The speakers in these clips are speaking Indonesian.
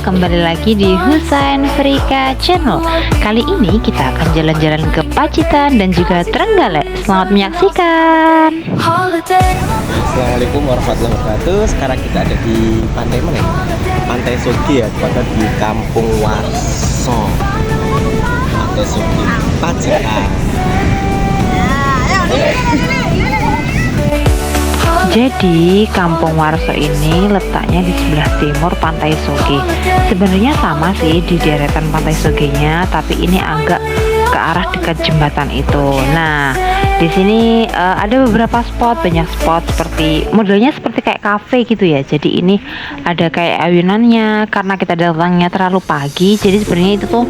kembali lagi di Husain Frika Channel. Kali ini kita akan jalan-jalan ke Pacitan dan juga Trenggalek. Selamat menyaksikan. Assalamualaikum warahmatullahi wabarakatuh. Sekarang kita ada di pantai mana ya? Pantai Sogi ya, tepatnya di Kampung Warso. Pantai Sogi, Pacitan. Jadi Kampung Warso ini letaknya di sebelah timur Pantai Sogi. Sebenarnya sama sih di deretan Pantai Soginya, tapi ini agak ke arah dekat jembatan itu. Nah, di sini ada beberapa spot, banyak spot seperti modelnya seperti kayak cafe gitu ya. Jadi ini ada kayak ayunannya karena kita datangnya terlalu pagi. Jadi sebenarnya itu tuh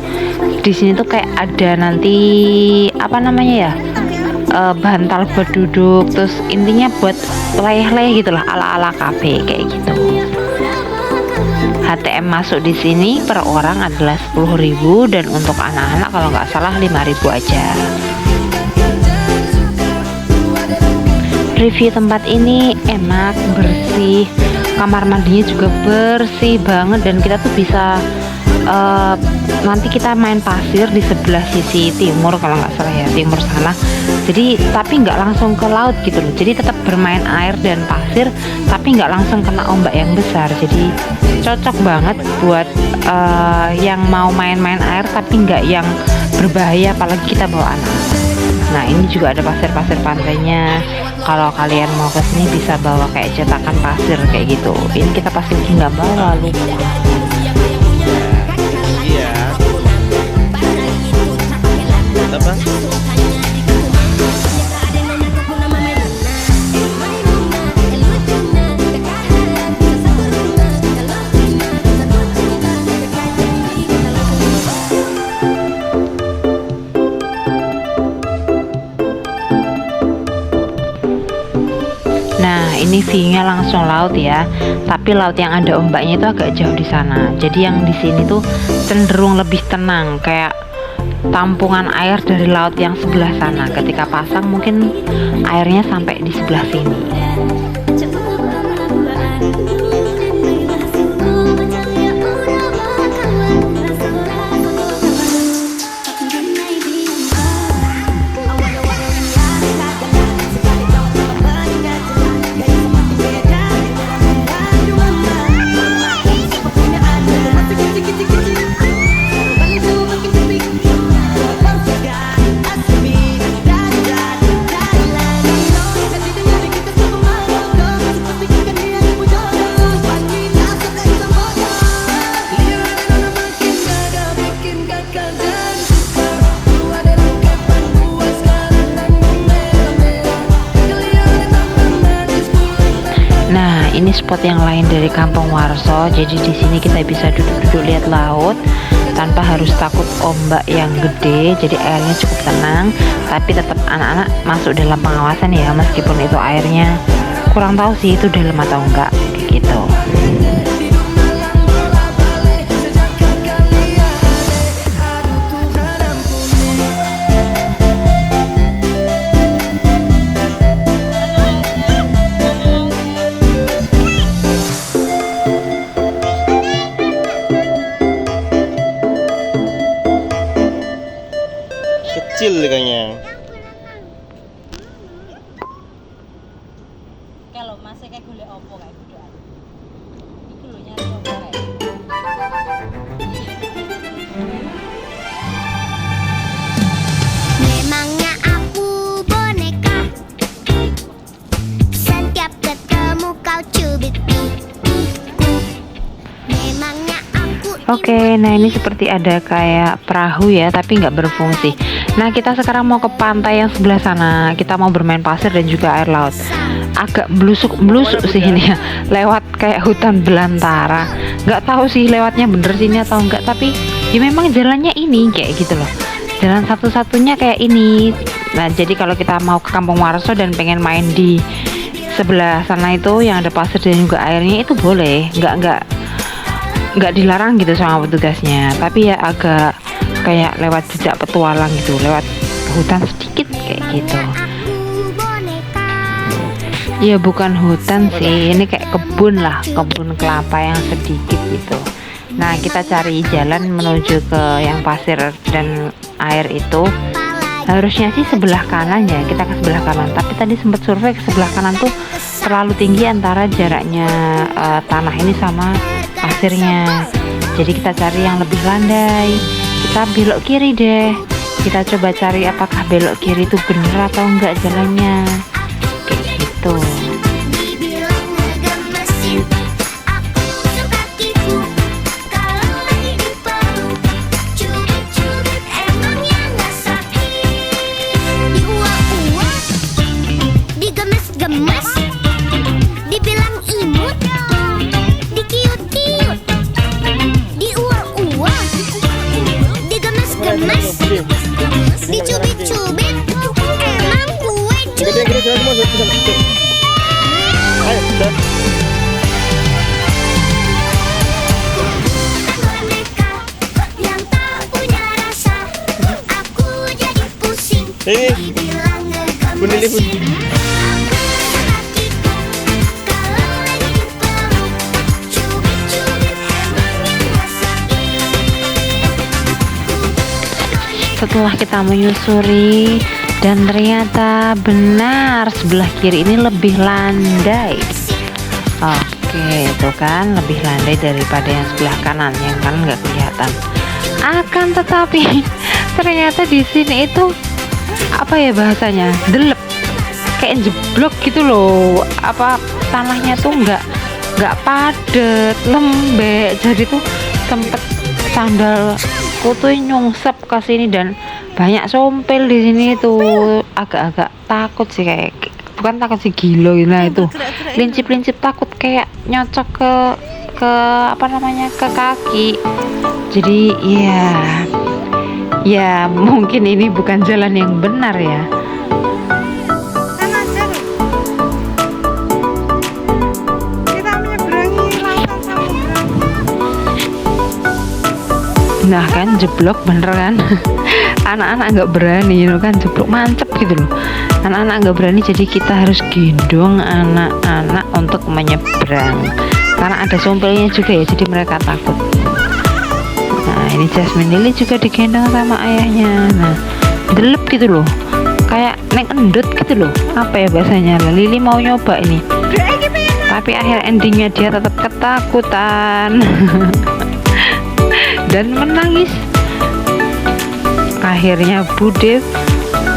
di sini tuh kayak ada nanti apa namanya ya? Bantal buat duduk, terus intinya buat leleh-leleh gitulah, ala-ala kafe kayak gitu. HTM masuk di sini per orang adalah 10.000 dan untuk anak-anak kalau nggak salah 5.000 aja. Review tempat ini enak, bersih, kamar mandinya juga bersih banget dan kita tuh bisa nanti kita main pasir di sebelah sisi timur kalau nggak salah ya, timur sana. Jadi tapi nggak langsung ke laut gitu loh, jadi tetap bermain air dan pasir tapi nggak langsung kena ombak yang besar. Jadi cocok banget buat yang mau main-main air tapi nggak yang berbahaya apalagi kita bawa anak. Nah ini juga ada pasir-pasir pantainya. Kalau kalian mau ke sini bisa bawa kayak cetakan pasir kayak gitu. Ini kita pasti nggak bawa, lupa. Apa? Nah, ini view-nya langsung laut ya. Tapi laut yang ada ombaknya itu agak jauh di sana. Jadi yang di sini tuh cenderung lebih tenang, kayak tampungan air dari laut yang sebelah sana. Ketika pasang mungkin airnya sampai di sebelah sini. Ini spot yang lain dari Kampung Warso. Jadi di sini kita bisa duduk-duduk lihat laut tanpa harus takut ombak yang gede. Jadi airnya cukup tenang, tapi tetap anak-anak masuk dalam pengawasan ya, meskipun itu airnya kurang tahu sih itu dalam atau enggak kayak gitu. Kecil kayaknya. Kalau masih kayak golek opo kayak budak. Iku lho nyari opo kayak. Memangnya aku boneka, setiap ketemu kau cubit pipiku. Memangnya aku. Oke, nah ini seperti ada kayak perahu ya, tapi nggak berfungsi. Nah kita sekarang mau ke pantai yang sebelah sana. Kita mau bermain pasir dan juga air laut. Agak belusuk sih ini ya, lewat kayak hutan belantara. Nggak tahu sih lewatnya bener sini atau enggak, tapi ya memang jalannya ini kayak gitu loh. Jalan satu-satunya kayak ini. Nah jadi kalau kita mau ke Kampung Warso dan pengen main di sebelah sana itu yang ada pasir dan juga airnya itu boleh, nggak dilarang gitu sama petugasnya. Tapi ya agak kayak lewat jejak petualang gitu, lewat hutan sedikit kayak gitu. Ya bukan hutan sih, ini kayak kebun lah, kebun kelapa yang sedikit gitu. Nah, kita cari jalan menuju ke yang pasir dan air itu. Harusnya sih sebelah kanan ya, kita ke sebelah kanan. Tapi tadi sempat survei ke sebelah kanan tuh terlalu tinggi antara jaraknya tanah ini sama pasirnya. Jadi kita cari yang lebih landai. Kita belok kiri deh. Kita coba cari apakah belok kiri itu bener atau enggak jalannya. Kayak gitu. Dibilang ngegemesin, aku suka tipu. Kalau lagi dipeluk, cubit-cubit emangnya nggak sakit. Diuak-uak, digemes-gemes, dibilang imut, dikiut-kiut, diuak-uak, digemes-gemes, dicubit-cubit, emang gue cubit. Ayo, udah. Boneka yang tak punya rasa, aku jadi pusing. Ini Dibilang Bun Lili, Bun. ngegemesin, aku suka tipu. Kalau lagi dipeluk, cubit-cubit emangnya nggak sakit. Setelah kita menyusuri dan ternyata benar sebelah kiri ini lebih landai. Oke, itu kan lebih landai daripada yang sebelah kanan. Yang kanan nggak kelihatan. Akan tetapi ternyata di sini itu apa ya bahasanya, delep, kayak jeblok gitu loh. Apa tanahnya tuh nggak padet, lembek. Jadi tuh sempet sandalku tuh nyungsep ke sini dan banyak sompel di sini tuh. Agak-agak takut sih, kayak bukan takut sih, gila gitu. Nah itu lincip-lincip takut, kayak nyocok ke apa namanya, ke kaki. Jadi ya mungkin ini bukan jalan yang benar ya. Nah kan jeblok bener kan. Anak-anak nggak berani kan, jeblok mantep gitu loh. Anak-anak nggak berani, jadi kita harus gendong anak-anak untuk menyeberang karena ada sompelnya juga ya, jadi mereka takut. Nah ini Jasmine Lily juga digendong sama ayahnya. Nah delep gitu loh, kayak neng endut gitu loh, apa ya bahasanya. Lily mau nyoba ini, tapi akhir endingnya dia tetap ketakutan dan menangis. Akhirnya Bude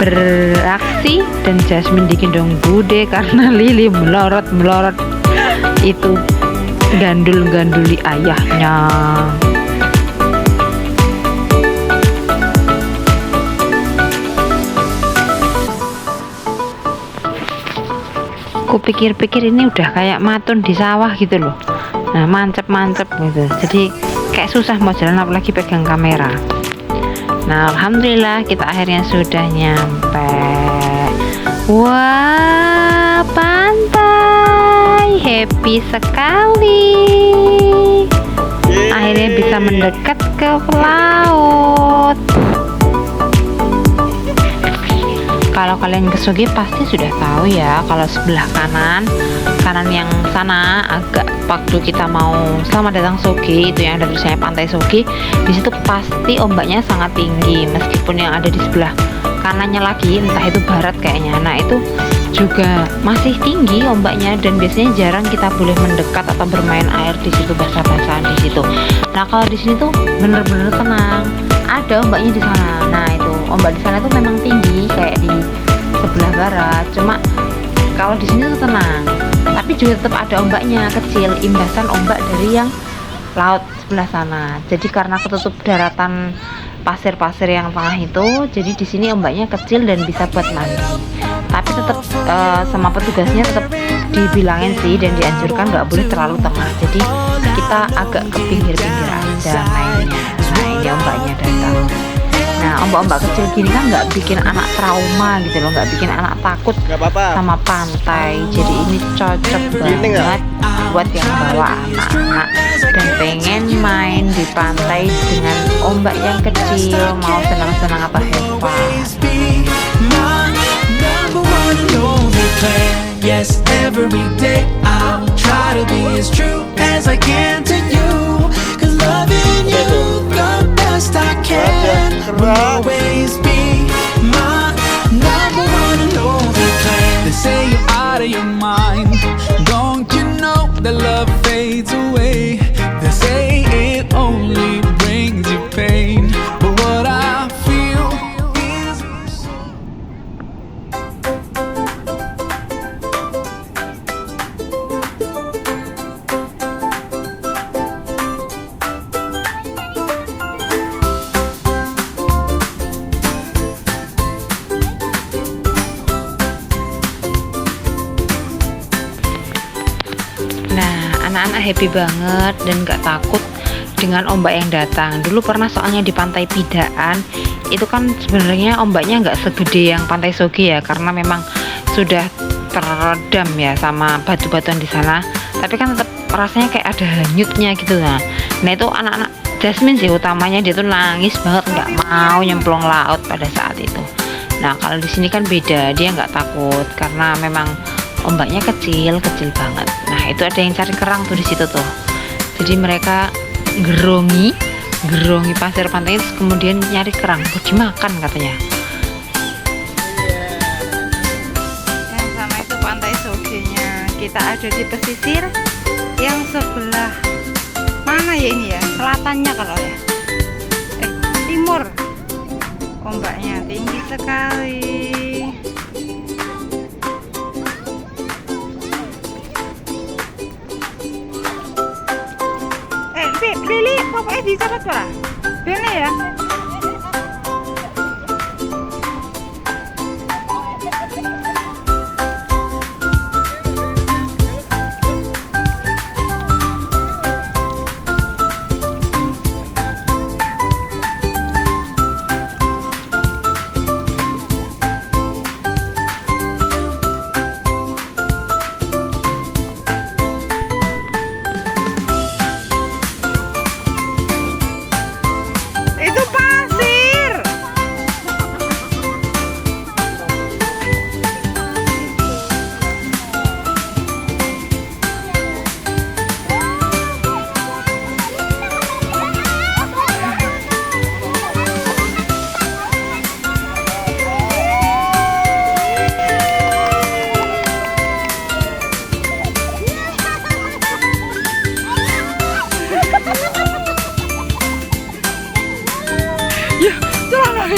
beraksi dan Jasmine digendong Bude karena Lily melorot itu gandul-ganduli ayahnya. Kupikir-pikir ini udah kayak matun di sawah gitu loh. Nah mancep gitu, jadi kayak susah mau jalan apalagi pegang kamera. Nah alhamdulillah kita akhirnya sudah nyampe. Wah pantai, happy sekali. Akhirnya bisa mendekat ke laut. Kalau kalian ke Sogi pasti sudah tahu ya, kalau sebelah kanan yang sana agak, waktu kita mau selamat datang Sogi itu yang ada tulisannya Pantai Sogi, di situ pasti ombaknya sangat tinggi. Meskipun yang ada di sebelah kanannya lagi, entah itu barat kayaknya, nah itu juga masih tinggi ombaknya dan biasanya jarang kita boleh mendekat atau bermain air di situ, basah-basahan di situ. Nah kalau di sini tuh bener-bener tenang, ada ombaknya di sana. Nah itu ombak di sana tuh memang tinggi kayak di sebelah barat, cuma kalau di sini tuh tenang, tapi juga tetap ada ombaknya kecil, imbasan ombak dari yang laut sebelah sana. Jadi karena ketutup daratan pasir-pasir yang tengah itu, jadi di sini ombaknya kecil dan bisa buat mandi. Tapi tetap sama petugasnya tetap dibilangin sih dan dianjurkan nggak boleh terlalu tengah. Jadi kita agak ke pinggir-pinggir aja mainnya. Nah ini ombaknya datang. Nah ombak-ombak kecil gini kan nggak bikin anak trauma gitu loh, nggak bikin anak takut sama pantai. Jadi ini cocok banget buat yang bawa anak-anak dan pengen main di pantai dengan ombak yang kecil, mau senang-senang atau have fun. Yes, every day I'll try to be as true as I can to you, 'cause love is mind. Don't you know that love fades away? They say it only brings you pain, but what I feel is Nah, anak-anak happy banget dan gak takut dengan ombak yang datang. Dulu pernah soalnya di Pantai Pidaan itu kan sebenarnya ombaknya nggak segede yang Pantai Soge ya, karena memang sudah teredam ya sama batu-batuan di sana. Tapi kan tetap rasanya kayak ada hanyutnya gitu. Nah itu anak-anak Jasmine sih utamanya, dia tuh nangis banget nggak mau nyemplung laut pada saat itu. Nah kalau di sini kan beda, dia nggak takut karena memang ombaknya kecil banget. Nah itu ada yang cari kerang tuh di situ tuh. Jadi mereka gerongi pasir pantai, kemudian nyari kerang buat dimakan katanya. Yang sama itu Pantai Sogenya. Kita ada di pesisir yang sebelah mana ya ini ya? Selatannya kalau ya. Timur. Ombaknya tinggi sekali. Lili, pokoknya dicatat lah. Bene ya. Itu pasir. Ya, celana.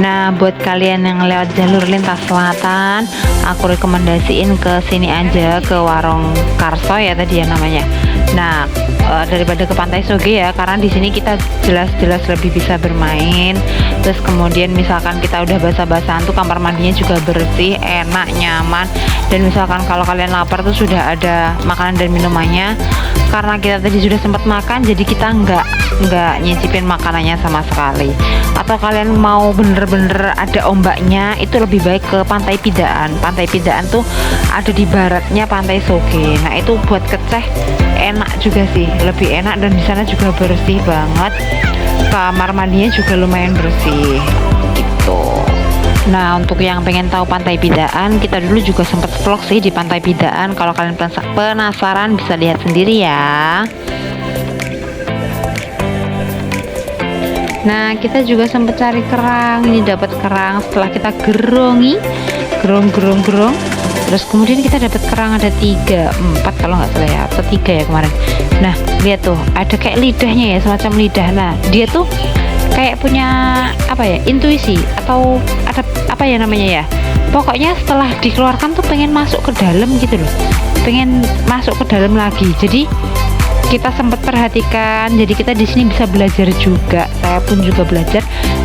Nah, buat kalian yang lewat jalur lintas selatan, aku rekomendasiin ke sini aja, ke Warung Karso ya tadi ya namanya. Nah, daripada ke Pantai Soge ya, karena di sini kita jelas-jelas lebih bisa bermain. Terus kemudian misalkan kita udah basah-basahan tuh kamar mandinya juga bersih, enak, nyaman. Dan misalkan kalau kalian lapar tuh sudah ada makanan dan minumannya. Karena kita tadi sudah sempat makan, jadi kita nggak nyicipin makanannya sama sekali. Atau kalian mau bener-bener ada ombaknya, itu lebih baik ke Pantai Pidaan. Pantai Pidaan tuh ada di baratnya Pantai Soge. Nah itu buat keceh enak juga sih, lebih enak, dan di sana juga bersih banget. Kamar mandinya juga lumayan bersih gitu. Nah untuk yang pengen tahu Pantai Pidaan, kita dulu juga sempat vlog sih di Pantai Pidaan. Kalau kalian penasaran bisa lihat sendiri ya. Nah kita juga sempat cari kerang. Ini dapat kerang setelah kita gerong. Terus kemudian kita dapat kerang ada 4 kalau nggak salah ya, atau 3 ya kemarin. Nah lihat tuh ada kayak lidahnya ya, semacam lidah. Nah dia tuh kayak punya apa ya, intuisi atau ada apa ya namanya ya, pokoknya setelah dikeluarkan tuh pengen masuk ke dalam gitu loh, pengen masuk ke dalam lagi. Jadi kita sempat perhatikan, jadi kita di sini bisa belajar juga, saya pun juga belajar.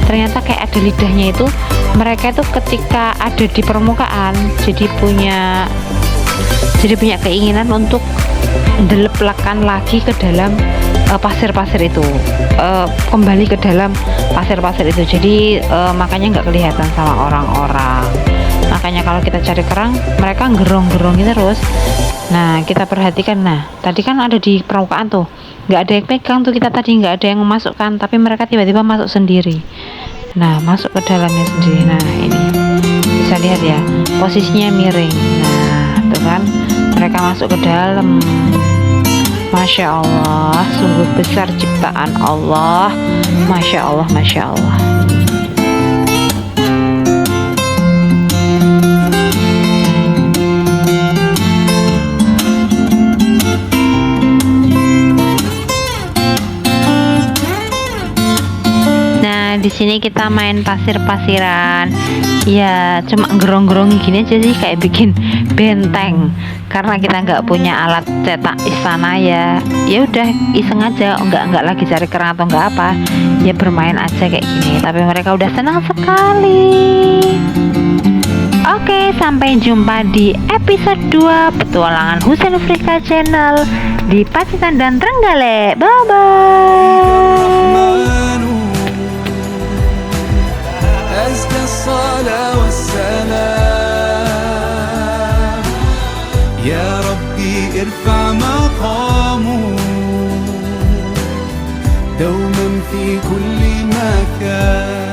Ternyata kayak ada lidahnya itu, mereka itu ketika ada di permukaan jadi punya keinginan untuk deleplekan lagi ke dalam pasir-pasir itu, kembali ke dalam pasir-pasir itu. Jadi makanya nggak kelihatan sama orang-orang. Makanya kalau kita cari kerang, mereka gerong-gerongin terus. Nah kita perhatikan, nah tadi kan ada di permukaan tuh, nggak ada yang pegang tuh, kita tadi nggak ada yang memasukkan, tapi mereka tiba-tiba masuk sendiri. Nah masuk ke dalamnya sendiri. Nah ini bisa lihat ya, posisinya miring. Nah tuh kan, mereka masuk ke dalam. Masya Allah, sungguh besar ciptaan Allah. Masya Allah, Masya Allah. Nah, di sini kita main pasir-pasiran. Ya, cuma gerong-gerong gini aja sih, kayak bikin benteng. Karena kita nggak punya alat cetak istana ya. Ya udah iseng aja, nggak lagi cari kerang atau nggak apa. Ya bermain aja kayak gini. Tapi mereka udah senang sekali. Oke, sampai jumpa di episode 2 petualangan Husain Afrika Channel di Pacitan dan Trenggalek. Bye bye. أزكى الصلاة والسلام يا ربي ارفع مقامه دوما في كل مكان